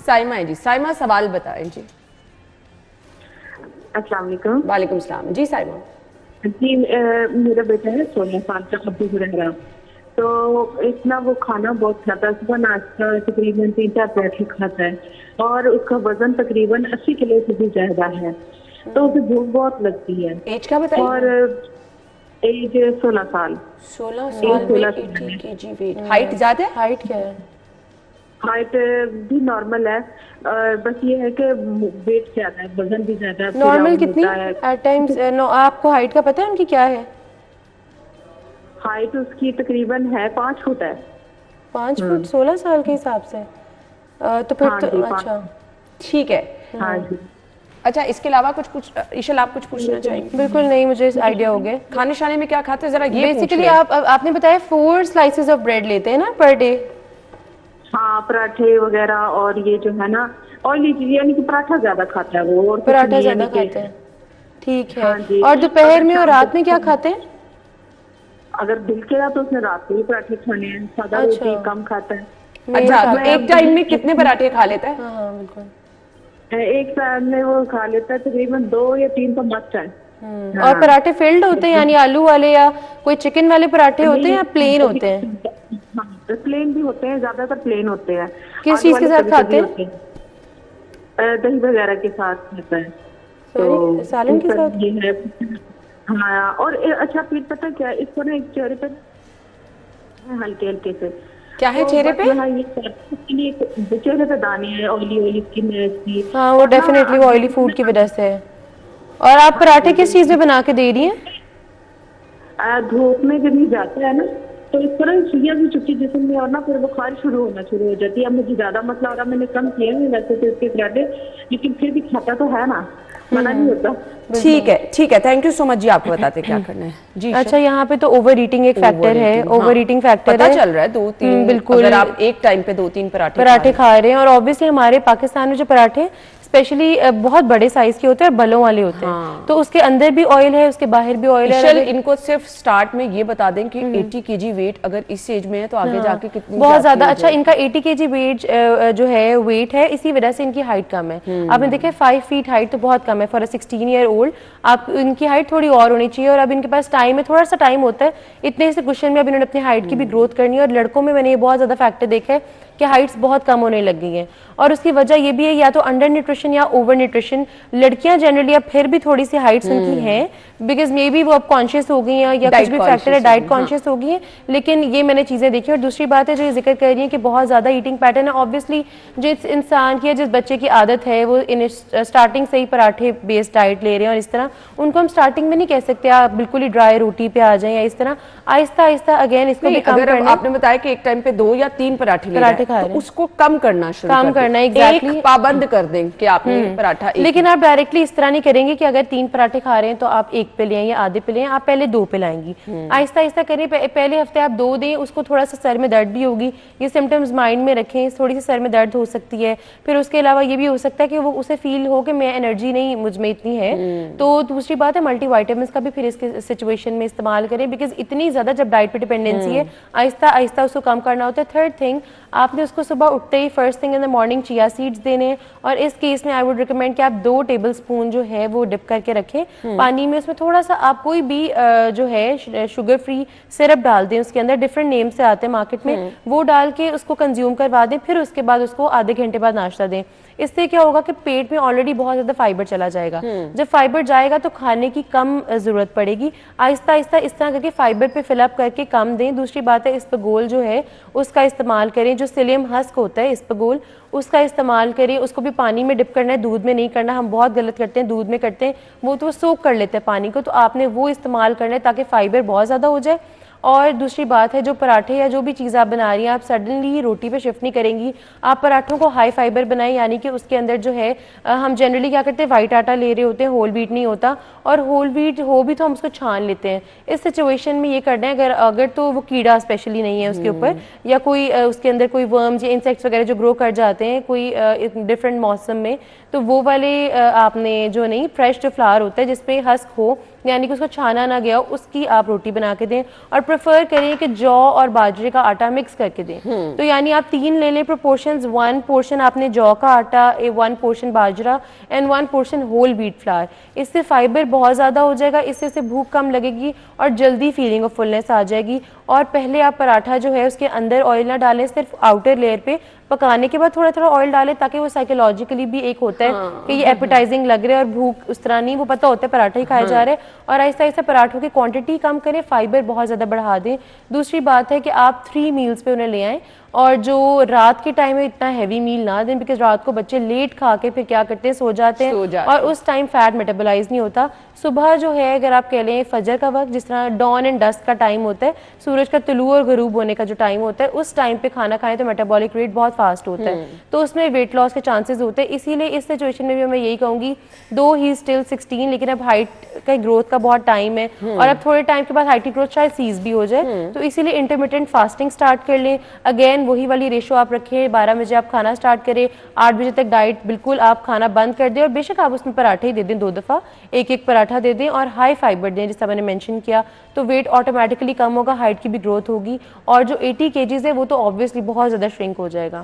साइमा है जी। साइमा सवाल बताएं जी। अस्सलाम वालेकुम। वालेकुम सलाम जी। साइमा जी, मेरा बेटा है 16 साल का, अभी रहा। तो इतना वो खाना बहुत खाता है, सुबह नाश्ता तकरीबन 3-4 पराठे खाता है और उसका वजन तकरीबन 80 किलो से भी ज्यादा है। तो उसे भूख बहुत लगती है। एज क्या बताइए? और एज 16 साल। 16 साल में 80 kg वेट। हाइट ज्यादा है? हाइट क्या है? हाइट भी नॉर्मल है, बस ये है कि वेट ज्यादा है, वजन भी ज्यादा है, नॉर्मल फुला कितनी होता है। Eight times? आपको हाइट का पता है उनकी क्या है? हाइट उसकी तकरीबन है 5 फुट है। 5 फुट 16 साल के हिसाब से? तो फिर हाँ तो जी, अच्छा ठीक है। हाँ जी। अच्छा, इसके अलावा कुछ ईशल आप कुछ पूछना चाहेंगे? बिल्कुल नहीं, मुझे आइडिया हो गया। खाने शाने में क्या खाते हैं जरा ये बेसिकली आपने बताया 4 स्लाइसेस ऑफ ब्रेड लेते हैं ना पर डे? हाँ, पराठे वगैरह और ये जो है ना ऑयली चीज, यानी कि पराठा ज्यादा खाता है वो, और कुछ पराठा नहीं, ज्यादा यानी कि खाते हैं, ठीक है। हाँ जी। और दोपहर अगर में और शाम रात में क्या को खाते हैं? अगर दिल केला तो उसने रात को भी पराठे खाने हैं, सादा अच्छा। रोटी कम खाता है। अच्छा, तो मैं एक टाइम में कितने पराठे खा लेता है? हाँ हाँ बिल्कुल। एक साल में वो खा लेता है तकरीबन 2 या 3 तो मस्ट है। और पराठे फिल्ड होते हैं, यानी आलू वाले या कोई चिकन वाले पराठे होते हैं या प्लेन होते हैं? हाँ, प्लेन भी होते हैं, ज्यादातर प्लेन होते हैं। किस आलू चीज के वाले साथ खाते हैं? होते हैं, दही वगैरह के साथ होता है। सॉरी, सालन के साथ? ये है। हाँ, और अच्छा फिर पता क्या है, इसको ना एक चेहरे पे हल्के हल्के से क्या है तो चेहरे बस पे? यहाँ ये चेहरे पे दाने हैं, ऑयली ऑयली स्किन है इसकी। हाँ, वो डेफिनेटली ऑयली फूड की वजह से है। और आप पराठे किस चीज में बना के दे रही हैं? धूप में जब ये जाता है ना तो इस तरह सुइयां भी चुपकी जिसम में, और ना फिर बुखार शुरू हो जाती है। अब मुझे ज्यादा मसला हो रहा, मैंने कम किए हैं वैसे तो इसके पराठे, लेकिन फिर भी खाता तो है ना, मना नहीं होता। ठीक है, ठीक है, थैंक यू सो मच जी। आपको बताते क्या करना है जी। अच्छा, यहाँ पे तो ओवर ईटिंग एक फैक्टर है, ओवर ईटिंग फैक्टर पता है, चल रहा है 2-3 बिल्कुल। अगर आप एक टाइम पे 2-3 पराठे खा रहे हैं, और ऑब्वियसली हमारे पाकिस्तान में जो पराठे स्पेशली बहुत बड़े साइज के होते हैं और बलों वाले होते हैं, तो उसके अंदर भी ऑयल है, उसके बाहर भी ऑयल है। इनको सिर्फ स्टार्ट में ये बता दें कि 80 kg वेट अगर इस एज में है तो आगे जाके कितनी बहुत ज्यादा। अच्छा, इनका 80 kg वेट जो है वेट है, इसी वजह से इनकी हाइट कम है। आपने देखा 5 फीट हाइट तो बहुत कम है फॉर अ 16 ईयर ओल्ड। आप इनकी हाइट थोड़ी और होनी चाहिए, और अब इनके पास टाइम है, थोड़ा सा टाइम होता है। इतने से क्वेश्चन में अब इन्होंने अपनी हाइट की भी ग्रोथ करनी है, और लड़कों में मैंने ये बहुत ज्यादा फैक्टर देखा है कि हाइट्स बहुत कम होने लग गई हैं, और उसकी वजह ये भी है या तो अंडर न्यूट्रिशन या ओवर न्यूट्रिशन। लड़कियां जनरली अब फिर भी थोड़ी सी हाइट्स उनकी हैं, बिकॉज मे बी वो अब कॉन्शियस हो गई हैं या कुछ भी फैक्टर है, डाइट कॉन्शियस हो गई है। लेकिन ये मैंने चीजें देखी। और दूसरी बात है जो ये जिक्र कर रही है कि बहुत ज्यादा ईटिंग पैटर्न है, ऑब्वियसली जिस इंसान की या जिस बच्चे की आदत है वो स्टार्टिंग से ही पराठे बेस्ड डाइट ले रहे हैं, और इस तरह उनको हम स्टार्टिंग में नहीं कह सकते आप बिल्कुल ही ड्राई रोटी पे आ जाए, या इस तरह आहिस्ता आहिस्ता अगेन इसको भी कम करना। आपने बताया कि एक टाइम पे 2 या 3 पराठे खा रहे हैं, तो उसको कम करना शुरू करना एग्जैक्टली पाबंद कर दें कि आपने पराठा एक। लेकिन आप डायरेक्टली इस तरह नहीं करेंगे कि अगर 3 पराठे खा रहे हैं तो आप 1 पे लें या आधे पे लें, आप पहले 2 पे लाएंगी। आहिस्ता आहिस्ता करें, पहले हफ्ते आप 2 दें, उसको थोड़ा सा सर में दर्द भी होगी, ये सिम्टम्स माइंड में रखें, थोड़ी सी सर में दर्द हो सकती है। फिर उसके अलावा ये भी हो सकता है कि वो उसे फील हो कि मैं एनर्जी नहीं मुझ में इतनी है। तो दूसरी बात है मल्टीविटामिन्स का भी फिर इसके सिचुएशन में इस्तेमाल करें, बिकॉज इतनी ज्यादा जब डाइट पे डिपेंडेंसी है, आहिस्ता आहिस्ता उसको कम करना होता है। थर्ड थिंग, आपने उसको सुबह उठते ही first thing in the morning chia seeds देने, और इस केस में आई वुड रिकमेंड कि आप 2 टेबलस्पून जो है वो डिप करके रखें पानी में। उसमें थोड़ा सा आप कोई भी जो है शुगर फ्री सिरप डाल दें, उसके अंदर डिफरेंट नेम से आते हैं मार्केट में, वो डाल के उसको कंज्यूम करवा दें। फिर उसके बाद उसको आधे घंटे बाद नाश्ता दें। इससे क्या होगा कि पेट में ऑलरेडी बहुत ज्यादा फाइबर चला जाएगा। जब फाइबर जाएगा तो खाने की कम जरूरत पड़ेगी। आहिस्ता आहिस्ता इस तरह करके फाइबर पे फिलअप करके कम दें। दूसरी बात है इस्पगोल जो है उसका इस्तेमाल करें, जो सिलियम हस्क होता है इस्पगोल, उसका इस्तेमाल करें। उसको भी पानी में डिप करना है, दूध में नहीं करना। हम बहुत गलत करते हैं, दूध में करते हैं, वो तो सोक कर लेते हैं पानी को, तो आपने वो इस्तेमाल करना है ताकि फाइबर बहुत ज़्यादा हो जाए। और दूसरी बात है जो पराठे या जो भी चीज़ आप बना रही हैं, आप सडनली रोटी पे शिफ्ट नहीं करेंगी। आप पराठों को हाई फाइबर बनाएं, यानी कि उसके अंदर जो है हम जनरली क्या करते हैं, वाइट आटा ले रहे होते हैं, होल व्हीट नहीं होता, और होल व्हीट हो भी तो हम उसको छान लेते हैं। इस सिचुएशन में ये करना है अगर तो वो कीड़ा स्पेशली नहीं है उसके ऊपर, या कोई उसके अंदर कोई वर्म्स या इंसेक्ट्स वगैरह जो ग्रो कर जाते हैं कोई डिफरेंट मौसम में, तो वो वाले आपने जो नहीं फ्रेश जो फ्लावर होता है जिसपे हस्क हो यानी कि उसको छाना ना गया हो, उसकी आप रोटी बना के दें। और प्रेफर करें कि जौ और बाजरे का आटा मिक्स करके दें। तो यानी आप 3 ले लें प्रोपोर्शंस, 1 पोर्शन आपने जौ का आटा, 1 पोर्शन बाजरा and 1 portion whole wheat flour. इससे फाइबर बहुत ज़्यादा हो जाएगा, इससे भूख कम लगेगी और जल्दी फीलिंग ऑफ फुलनेस आ जाएगी। और पहले आप पराठा जो है उसके अंदर ऑयल ना डालें, सिर्फ आउटर लेयर पे पकाने के बाद थोड़ा थोड़ा ऑयल डालें, ताकि वो साइकोलॉजिकली भी एक होता है कि ये एपेटाइजिंग लग रहा है और भूख उस तरह नहीं, वो पता होता है पराठा ही खाया जा रहा है। और आहिस्ता आहिस्ता पराठों की क्वांटिटी कम करें, फाइबर बहुत ज़्यादा बढ़ा दें। दूसरी बात है कि आप 3 मील्स पे उन्हें ले आएँ, और जो रात के टाइम में इतना हैवी मील ना दें, बिकॉज रात को बच्चे लेट खा के फिर क्या करते हैं, सो जाते हैं और उस टाइम फैट मेटाबोलाइज नहीं होता। सुबह जो है अगर आप कह लें फजर का वक्त, जिस तरह डॉन एंड डस्ट का टाइम होता है, सूरज का तुलू और गरूब होने का जो टाइम होता है, उस टाइम पे खाना खाएं तो मेटाबॉलिक रेट बहुत फास्ट होता है, तो उसमें वेट लॉस के चांसेस होते हैं। इसीलिए इस सिचुएशन में भी मैं यही कहूँगी, दो ही स्टिल 16, लेकिन अब हाइट का ग्रोथ का बहुत टाइम है और अब थोड़े टाइम के बाद हाइट की ग्रोथ शायद सीज भी हो जाए, तो इसीलिए इंटरमिटेंट फास्टिंग स्टार्ट कर लें। अगेन वही वाली रेशो आप रखें, 12 बजे आप खाना स्टार्ट करें, 8 बजे तक डाइट बिल्कुल आप खाना बंद कर दें, और बेशक आप उसमें पराठे ही दे दें, 2 दफ़ा एक पराठा दे दें, और हाई फाइबर दें जिस तरह मैंने मेंशन किया, तो वेट ऑटोमेटिकली कम होगा, हाइट की भी ग्रोथ होगी, और जो 80 kgs है वो तो ऑब्वियसली बहुत ज़्यादा श्रिंक हो जाएगा।